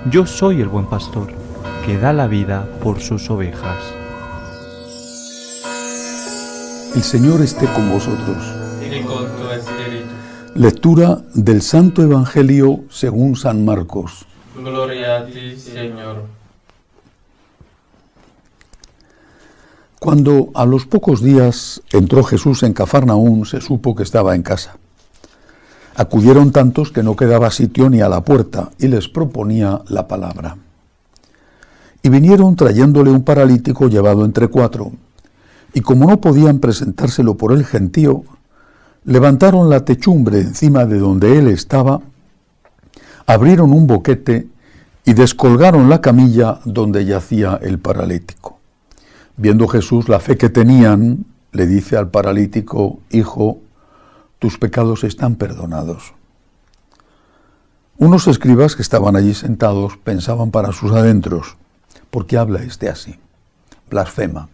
Yo soy el buen pastor, que da la vida por sus ovejas. El Señor esté con vosotros. Y con tu espíritu. Lectura del Santo Evangelio según San Marcos. Gloria a ti, Señor. Cuando a los pocos días entró Jesús en Cafarnaún, se supo que estaba en casa. Acudieron tantos que no quedaba sitio ni a la puerta, y les proponía la palabra. Y vinieron trayéndole un paralítico llevado entre cuatro, y como no podían presentárselo por el gentío, levantaron la techumbre encima de donde él estaba, abrieron un boquete y descolgaron la camilla donde yacía el paralítico. Viendo Jesús la fe que tenían, le dice al paralítico: Hijo, tus pecados están perdonados. Unos escribas que estaban allí sentados pensaban para sus adentros: ¿por qué habla este así? Blasfema.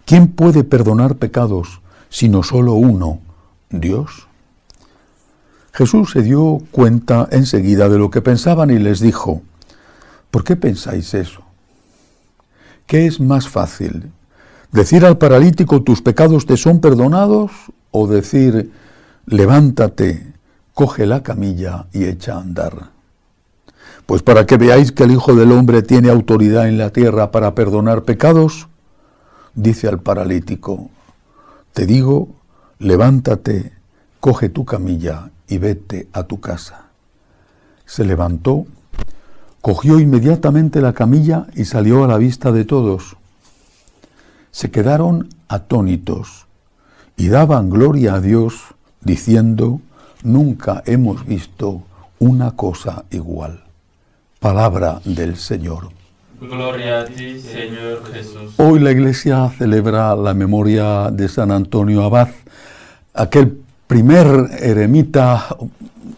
¿Quién puede perdonar pecados sino solo uno, Dios? Jesús se dio cuenta enseguida de lo que pensaban y les dijo: ¿por qué pensáis eso? ¿Qué es más fácil? ¿Decir al paralítico tus pecados te son perdonados? ¿O decir levántate, coge la camilla y echa a andar? Pues para que veáis que el Hijo del Hombre tiene autoridad en la tierra para perdonar pecados, dice al paralítico: te digo, levántate, coge tu camilla y vete a tu casa. Se levantó, cogió inmediatamente la camilla y salió a la vista de todos. Se quedaron atónitos y daban gloria a Dios, diciendo: nunca hemos visto una cosa igual. Palabra del Señor. Gloria a ti, Señor Jesús. Hoy la Iglesia celebra la memoria de San Antonio Abad, aquel primer eremita,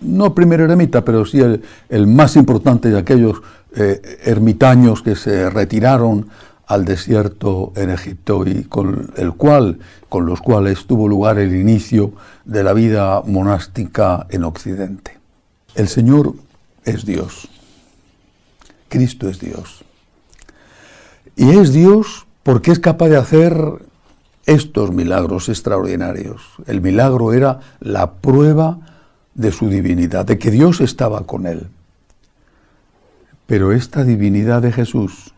no primer eremita, pero sí el más importante de aquellos ermitaños que se retiraron al desierto en Egipto y con los cuales tuvo lugar el inicio de la vida monástica en Occidente. El Señor es Dios. Cristo es Dios. Y es Dios porque es capaz de hacer estos milagros extraordinarios. El milagro era la prueba de su divinidad, de que Dios estaba con él. Pero esta divinidad de Jesús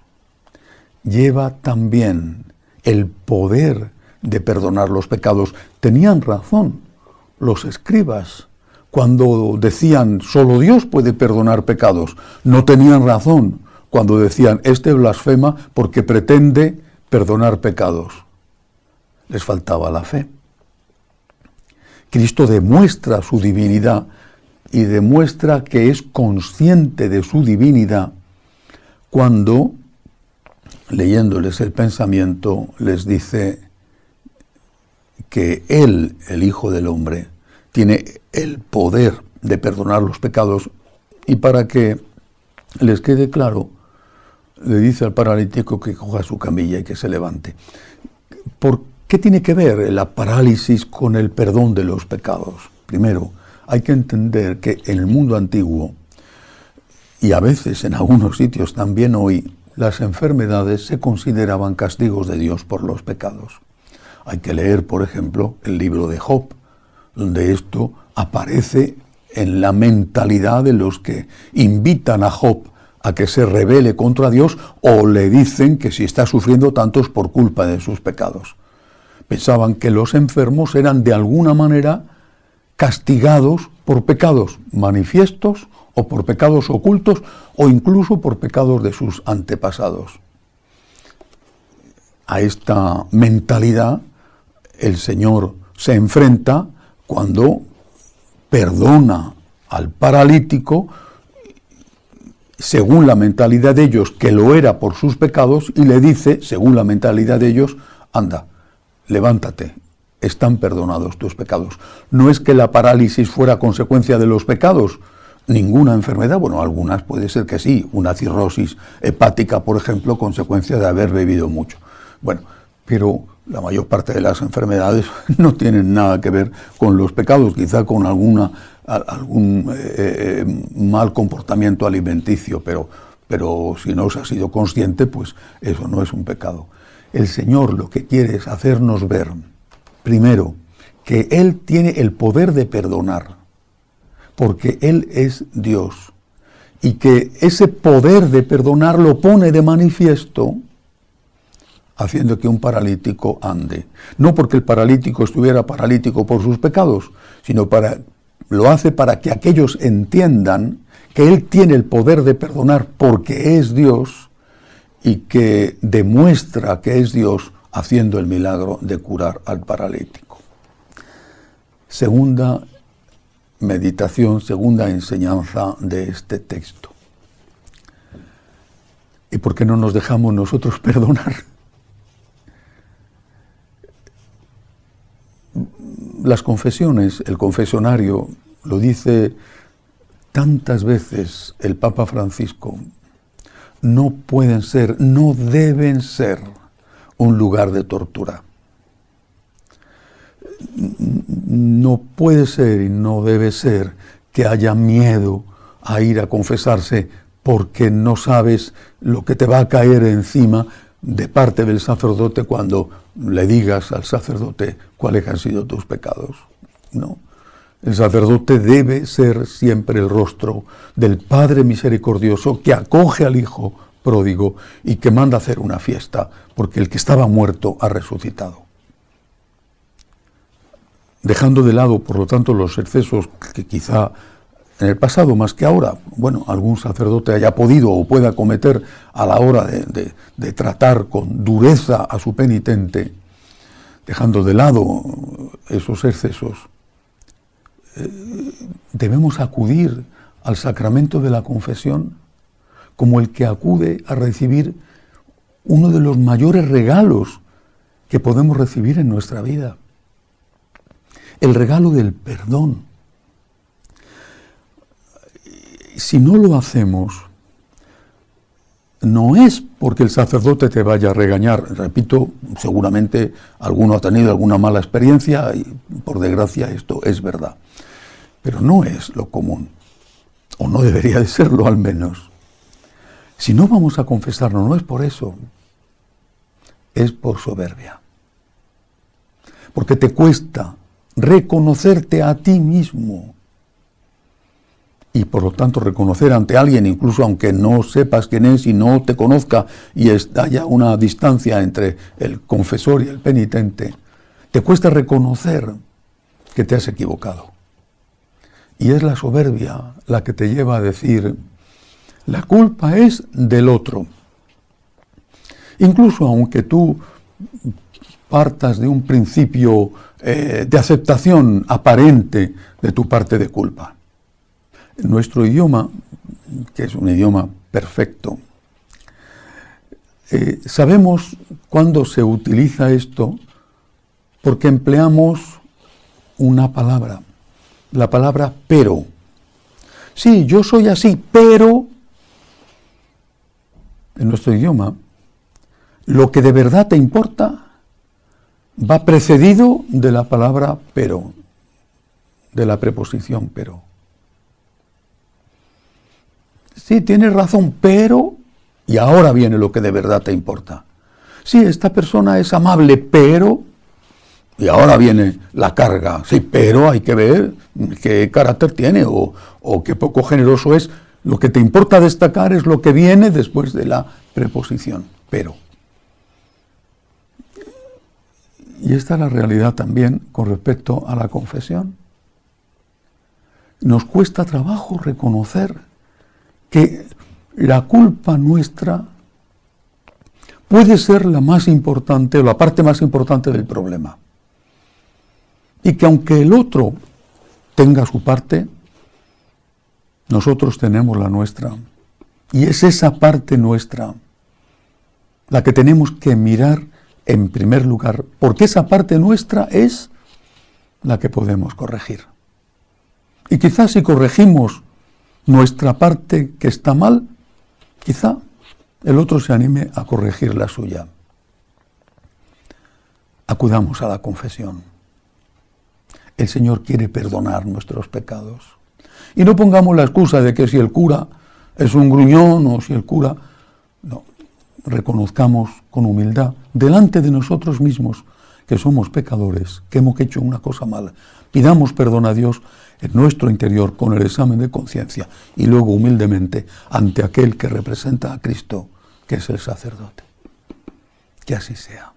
lleva también el poder de perdonar los pecados. Tenían razón los escribas cuando decían solo Dios puede perdonar pecados. No tenían razón cuando decían este blasfema porque pretende perdonar pecados. Les faltaba la fe. Cristo demuestra su divinidad y demuestra que es consciente de su divinidad cuando, leyéndoles el pensamiento, les dice que Él, el Hijo del Hombre, tiene el poder de perdonar los pecados. Y para que les quede claro, le dice al paralítico que coja su camilla y que se levante. ¿Por qué tiene que ver la parálisis con el perdón de los pecados? Primero, hay que entender que en el mundo antiguo, y a veces en algunos sitios también hoy, las enfermedades se consideraban castigos de Dios por los pecados. Hay que leer, por ejemplo, el libro de Job, donde esto aparece en la mentalidad de los que invitan a Job a que se rebele contra Dios o le dicen que si está sufriendo tanto es por culpa de sus pecados. Pensaban que los enfermos eran de alguna manera castigados por pecados manifiestos o por pecados ocultos o incluso por pecados de sus antepasados. A esta mentalidad el Señor se enfrenta cuando perdona al paralítico según la mentalidad de ellos, que lo era por sus pecados, y le dice, según la mentalidad de ellos, anda, levántate, están perdonados tus pecados. No es que la parálisis fuera consecuencia de los pecados, ninguna enfermedad, bueno, algunas puede ser que sí, una cirrosis hepática, por ejemplo, consecuencia de haber bebido mucho. Bueno, pero la mayor parte de las enfermedades no tienen nada que ver con los pecados, quizá con alguna algún mal comportamiento alimenticio, pero si no se ha sido consciente, pues eso no es un pecado. El Señor lo que quiere es hacernos ver, primero, que Él tiene el poder de perdonar, porque Él es Dios, y que ese poder de perdonar lo pone de manifiesto haciendo que un paralítico ande. No porque el paralítico estuviera paralítico por sus pecados, sino lo hace para que aquellos entiendan que Él tiene el poder de perdonar porque es Dios y que demuestra que es Dios haciendo el milagro de curar al paralítico. Segunda meditación, segunda enseñanza de este texto. ¿Y por qué no nos dejamos nosotros perdonar? Las confesiones, el confesionario, lo dice tantas veces el Papa Francisco, no pueden ser, no deben ser un lugar de tortura. No puede ser y no debe ser que haya miedo a ir a confesarse porque no sabes lo que te va a caer encima de parte del sacerdote cuando le digas al sacerdote cuáles han sido tus pecados. No. El sacerdote debe ser siempre el rostro del Padre misericordioso que acoge al Hijo pródigo y que manda hacer una fiesta porque el que estaba muerto ha resucitado. Dejando de lado, por lo tanto, los excesos que quizá en el pasado más que ahora, bueno, algún sacerdote haya podido o pueda cometer a la hora de tratar con dureza a su penitente, dejando de lado esos excesos, debemos acudir al sacramento de la confesión como el que acude a recibir uno de los mayores regalos que podemos recibir en nuestra vida, el regalo del perdón. Si no lo hacemos, no es porque el sacerdote te vaya a regañar. Repito, seguramente alguno ha tenido alguna mala experiencia y por desgracia esto es verdad. Pero no es lo común, o no debería de serlo al menos. Si no vamos a confesarnos, no es por eso, es por soberbia. Porque te cuesta reconocerte a ti mismo. Y por lo tanto reconocer ante alguien, incluso aunque no sepas quién es y no te conozca y haya una distancia entre el confesor y el penitente, te cuesta reconocer que te has equivocado. Y es la soberbia la que te lleva a decir, la culpa es del otro. Incluso aunque tú partas de un principio de aceptación aparente de tu parte de culpa. En nuestro idioma, que es un idioma perfecto, sabemos cuándo se utiliza esto porque empleamos una palabra, la palabra pero. Sí, yo soy así, pero en nuestro idioma lo que de verdad te importa va precedido de la palabra pero, de la preposición pero. Sí, tienes razón, pero, y ahora viene lo que de verdad te importa. Sí, esta persona es amable, pero, y ahora viene la carga. Sí, pero hay que ver qué carácter tiene o qué poco generoso es. Lo que te importa destacar es lo que viene después de la preposición, pero. Y esta es la realidad también con respecto a la confesión. Nos cuesta trabajo reconocer que la culpa nuestra puede ser la más importante o la parte más importante del problema. Y que aunque el otro tenga su parte, nosotros tenemos la nuestra. Y es esa parte nuestra la que tenemos que mirar en primer lugar, porque esa parte nuestra es la que podemos corregir. Y quizás si corregimos nuestra parte que está mal, quizá el otro se anime a corregir la suya. Acudamos a la confesión. El Señor quiere perdonar nuestros pecados. Y no pongamos la excusa de que si el cura es un gruñón o si el cura... No, reconozcamos con humildad delante de nosotros mismos que somos pecadores, que hemos hecho una cosa mala. Pidamos perdón a Dios en nuestro interior con el examen de conciencia y luego humildemente ante aquel que representa a Cristo, que es el sacerdote. Que así sea.